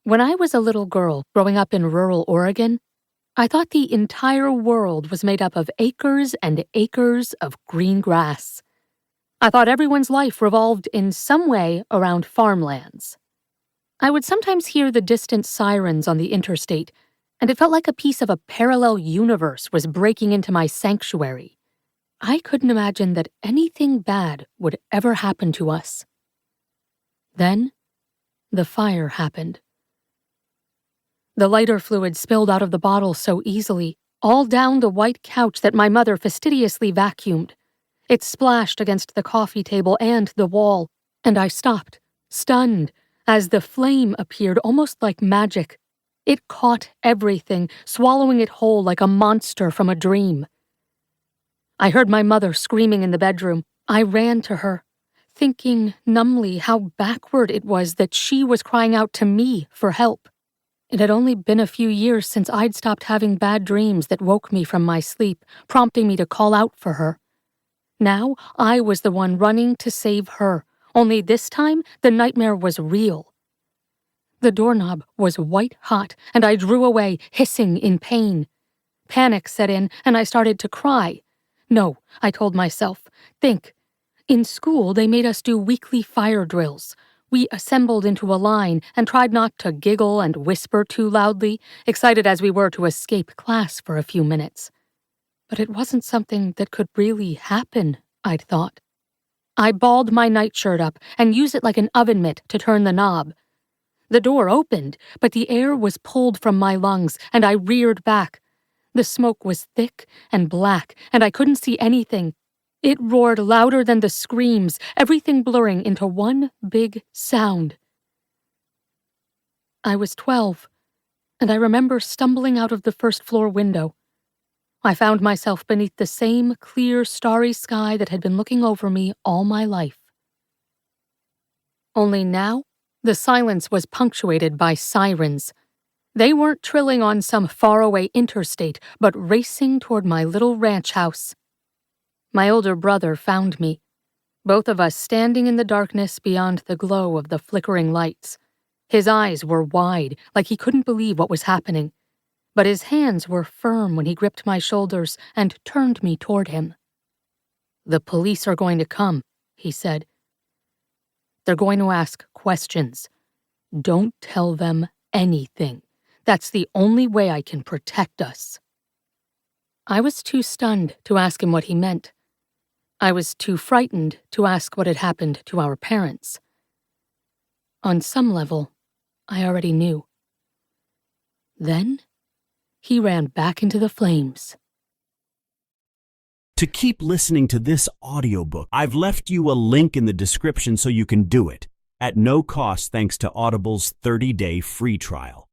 When I was a little girl growing up in rural Oregon, I thought the entire world was made up of acres and acres of green grass. I thought everyone's life revolved in some way around farmlands. I would sometimes hear the distant sirens on the interstate, and it felt like a piece of a parallel universe was breaking into my sanctuary. I couldn't imagine that anything bad would ever happen to us. Then, the fire happened. The lighter fluid spilled out of the bottle so easily, all down the white couch that my mother fastidiously vacuumed. It splashed against the coffee table and the wall, and I stopped, stunned, as the flame appeared almost like magic. It caught everything, swallowing it whole like a monster from a dream. I heard my mother screaming in the bedroom. I ran to her, thinking numbly how backward it was that she was crying out to me for help. It had only been a few years since I'd stopped having bad dreams that woke me from my sleep, prompting me to call out for her. Now I was the one running to save her, only this time the nightmare was real. The doorknob was white hot, and I drew away, hissing in pain. Panic set in, and I started to cry. No, I told myself, think. In school, they made us do weekly fire drills. We assembled into a line and tried not to giggle and whisper too loudly, excited as we were to escape class for a few minutes. But it wasn't something that could really happen, I'd thought. I balled my nightshirt up and used it like an oven mitt to turn the knob. The door opened, but the air was pulled from my lungs, and I reared back. The smoke was thick and black, and I couldn't see anything. It roared louder than the screams, everything blurring into one big sound. I was 12, and I remember stumbling out of the first-floor window. I found myself beneath the same clear, starry sky that had been looking over me all my life. Only now, the silence was punctuated by sirens. They weren't trilling on some faraway interstate, but racing toward my little ranch house. My older brother found me, both of us standing in the darkness beyond the glow of the flickering lights. His eyes were wide, like he couldn't believe what was happening, but his hands were firm when he gripped my shoulders and turned me toward him. "The police are going to come," he said. "They're going to ask questions. Don't tell them anything. That's the only way I can protect us." I was too stunned to ask him what he meant. I was too frightened to ask what had happened to our parents. On some level, I already knew. Then, he ran back into the flames. To keep listening to this audiobook, I've left you a link in the description so you can do it, at no cost thanks to Audible's 30-day free trial.